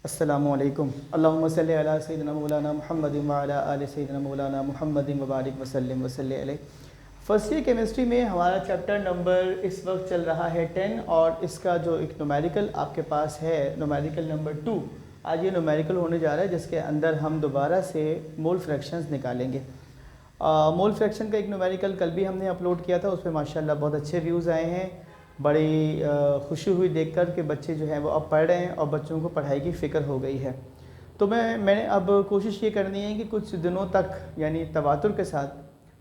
अस्सलामुअलैकुम अल्लाहुम्मा सल्लि अला सय्यिदिना मौलाना मुहम्मदिन व अला आलि सय्यिदिना मौलाना मुहम्मदिन व बारिक वसल्लिम वसल्लि अलैहि। फर्स्ट ईयर केमिस्ट्री में हमारा चैप्टर नंबर इस वक्त चल रहा है 10 और इसका जो एक न्यूमेरिकल आपके पास है न्यूमेरिकल नंबर 2। आज ये न्यूमेरिकल होने जा रहा है जिसके अंदर हम दोबारा से मोल फ्रैक्शंस निकालेंगे। मोल फ्रैक्शन का एक न्यूमेरिकल कल भी हमने अपलोड किया था, उस पर माशाल्लाह बहुत अच्छे व्यूज़ आए हैं। बड़ी खुशी हुई देखकर कि बच्चे जो हैं वो अब पढ़ रहे हैं और बच्चों को पढ़ाई की फ़िक्र हो गई है। तो मैंने अब कोशिश ये करनी है कि कुछ दिनों तक यानी तवातुर के साथ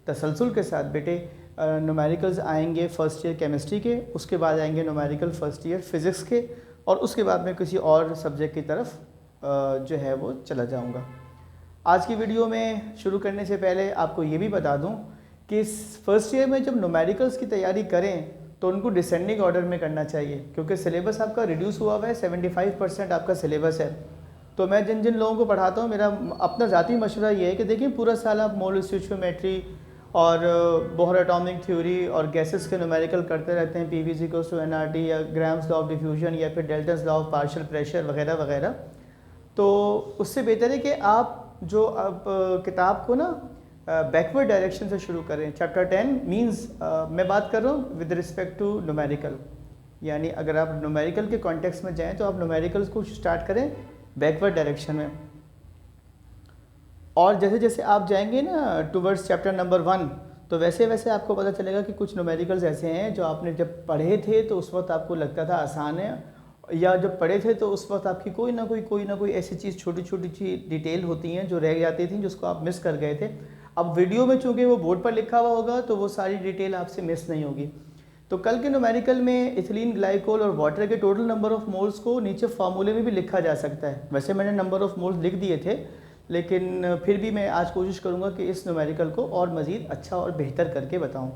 तसलसल के साथ बेटे न्यूमेरिकल्स आएंगे फ़र्स्ट ईयर केमिस्ट्री के, उसके बाद आएंगे न्यूमेरिकल फ़र्स्ट ईयर फ़िज़िक्स के, और उसके बाद मैं किसी और सब्जेक्ट की तरफ जो है वो चला जाऊँगा। आज की वीडियो में शुरू करने से पहले आपको ये भी बता दूँ कि फ़र्स्ट ईयर में जब न्यूमेरिकल्स की तैयारी करें तो उनको डिसेंडिंग ऑर्डर में करना चाहिए, क्योंकि सिलेबस आपका रिड्यूस हुआ हुआ है। 75% आपका सिलेबस है। तो मैं जिन जिन लोगों को पढ़ाता हूँ, मेरा अपना ज़ाती मशवरा ये है कि देखिए पूरा साल आप मोल स्टोइचियोमेट्री और बोहर एटॉमिक थ्योरी और गैसेस के न्यूमेरिकल करते रहते हैं, PV=NRT या ग्राम्स लॉ ऑफ डिफ्यूजन या फिर Dalton's law of partial pressure वगैरह वगैरह। तो उससे बेहतर है कि आप जो अब किताब को ना बैकवर्ड डायरेक्शन से शुरू करें। चैप्टर 10 मींस मैं बात कर रहा हूँ विद रिस्पेक्ट टू न्यूमेरिकल, यानी अगर आप न्यूमेरिकल के कॉन्टेक्स्ट में जाएं तो आप न्यूमेरिकल्स को स्टार्ट करें बैकवर्ड डायरेक्शन में, और जैसे जैसे आप जाएंगे ना टूवर्ड्स चैप्टर नंबर 1 तो वैसे वैसे आपको पता चलेगा कि कुछ न्यूमेरिकल्स ऐसे हैं जो आपने जब पढ़े थे तो उस वक्त आपको लगता था आसान है, या जब पढ़े थे तो उस वक्त आपकी कोई ना कोई ऐसी चीज़ छोटी छोटी चीज़ डिटेल होती हैं जो रह जाती थी, जिसको आप मिस कर गए थे। अब वीडियो में चूँकि वो बोर्ड पर लिखा हुआ होगा तो वो सारी डिटेल आपसे मिस नहीं होगी। तो कल के न्यूमेरिकल में इथिलीन ग्लाइकोल और वाटर के टोटल नंबर ऑफ़ मोल्स को नीचे फार्मूले में भी लिखा जा सकता है। वैसे मैंने नंबर ऑफ़ मोल्स लिख दिए थे, लेकिन फिर भी मैं आज कोशिश करूँगा कि इस न्यूमेरिकल को और मज़ीद अच्छा और बेहतर करके बताऊँ।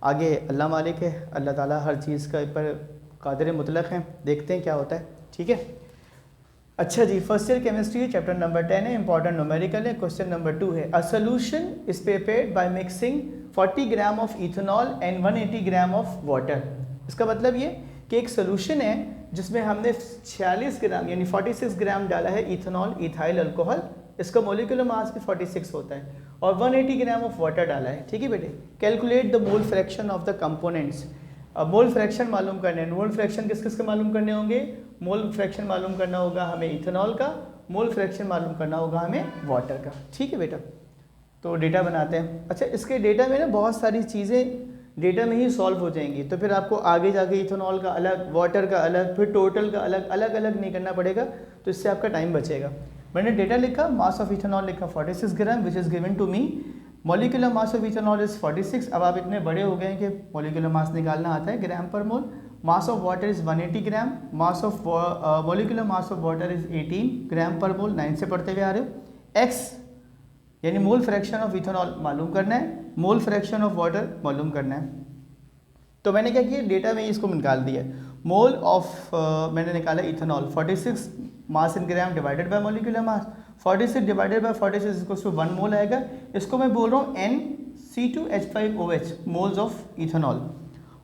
आगे अल्लाह मालिक है, अल्लाह ताला हर चीज़ का पर कादिर मुतलक हैं, देखते हैं क्या होता है। ठीक है, अच्छा जी, first year chemistry chapter number 10 है, इंपॉर्टेंट न्यूमेरिकल है। क्वेश्चन नंबर 2 है, a solution is prepared by mixing 40 gram of ethanol and 180 gram of water. इसका मतलब ये कि एक सोल्यूशन है जिसमें हमने 46 ग्राम यानी 46 ग्राम डाला है इथेनॉल, इथाइल अल्कोहल, इसका मोलिकुलर मास भी 46 होता है, और 180 ग्राम ऑफ वाटर डाला है। ठीक है बेटे, calculate the mole fraction of the components. अब मोल फ्रैक्शन मालूम करने हैं। मोल फ्रैक्शन किस किस के मालूम करने होंगे? मोल फ्रैक्शन मालूम करना होगा हमें इथेनॉल का, मोल फ्रैक्शन मालूम करना होगा हमें वाटर का। ठीक है बेटा, तो डेटा बनाते हैं। अच्छा, इसके डेटा में ना बहुत सारी चीज़ें डेटा में ही सॉल्व हो जाएंगी, तो फिर आपको आगे जाके इथेनॉल का अलग, वाटर का अलग, फिर टोटल का अलग अलग अलग नहीं करना पड़ेगा, तो इससे आपका टाइम बचेगा। मैंने डेटा लिखा, मास ऑफ इथेनॉल लिखा 46 gram which is given to me, molecular mass of ethanol is 46। अब आप इतने बड़े हो गए हैं कि मॉलिक्यूलर मास निकालना आता है gram per mole. Mass of water is 180 gram, mass of molecular mass of water is 18 gram per mole, 9 से पढ़ते हुए आ रहे हो। एक्स यानी मोल फ्रैक्शन ऑफ इथेनॉल मालूम करना है, मोल फ्रैक्शन ऑफ वाटर मालूम करना है। तो मैंने क्या किया, डेटा में इसको निकाल दिया। मोल ऑफ मैंने निकाला ethanol 46 mass in gram divided by molecular mass, 46 divided by 46 equals to 1 mole आएगा। इसको मैं बोल रहा हूँ NC2H5OH moles of ethanol.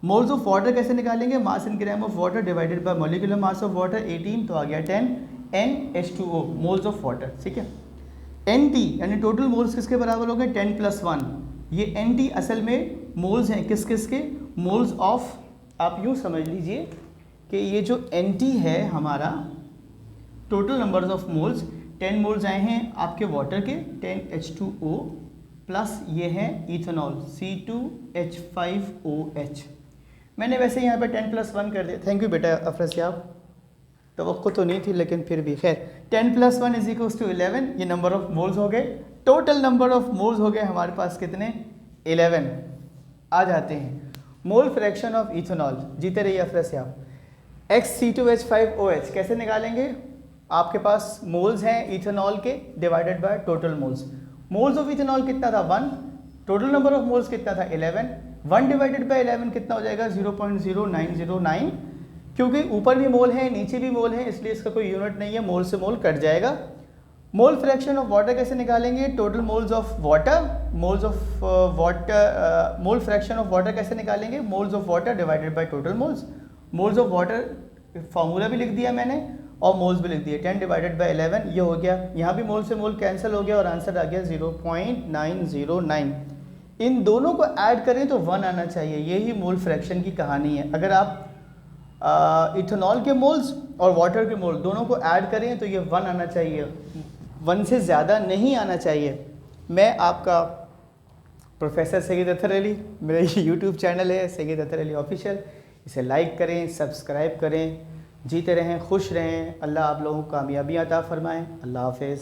Moles of water कैसे निकालेंगे? Mass in gram of water divided by molecular mass of water 18, तो आ गया 10 NH2O मोल्स ऑफ वाटर। ठीक है, NT यानी टोटल मोल्स किसके बराबर हो गए? 10 + 1। ये NT असल में मोल्स हैं किस किस के? मोल्स ऑफ, आप यूँ समझ लीजिए कि ये जो NT है हमारा total numbers of moles, 10 moles आए हैं आपके वाटर के, 10 H2O प्लस ये है इथेनॉल C2H5OH। मैंने वैसे यहाँ पे 10 + 1 कर दिया। थैंक यू बेटा अफरसियाब, तवक्को तो नहीं थी लेकिन फिर भी खैर। 10 + 1 = 11, ये नंबर ऑफ मोल्स हो गए। टोटल नंबर ऑफ मोल्स हो गए हमारे पास कितने? 11। आ जाते हैं मोल फ्रैक्शन ऑफ इथेनॉल, जीते रहिए अफरसियाब। XC2H5OH कैसे निकालेंगे? आपके पास मोल्स हैं इथेनॉल के divided by total moles. Moles of ethanol कितना था? 1। टोटल नंबर ऑफ मोल्स कितना था? 11। 1 डिवाइडेड बाय 11 कितना हो जाएगा? 0.0909। क्योंकि ऊपर भी मोल है नीचे भी मोल है, इसलिए इसका कोई यूनिट नहीं है, मोल से मोल कट जाएगा। मोल फ्रैक्शन ऑफ वाटर कैसे निकालेंगे? Total moles of water, moles of water, mole fraction of water कैसे निकालेंगे? Moles of water divided by total moles. Moles of water formula भी लिख दिया मैंने, और मोल्स भी लिख दिए। 10 डिवाइडेड बाई 11 ये हो गया, यहाँ भी मोल से मोल कैंसिल हो गया और आंसर आ गया 0.909। इन दोनों को ऐड करें तो 1 आना चाहिए, यही मोल फ्रैक्शन की कहानी है। अगर आप इथेनॉल के मोल्स और वाटर के मोल दोनों को ऐड करें तो ये 1 आना चाहिए, 1 से ज़्यादा नहीं आना चाहिए। मैं आपका प्रोफेसर सईद अतहर अली, मेरा यूट्यूब चैनल है सईद अतहर अली ऑफिशियल, इसे लाइक करें, सब्सक्राइब करें। जीते रहें, खुश रहें, अल्लाह आप लोगों को कामयाबी अता फरमाएँ। अल्लाह हाफ़िज़।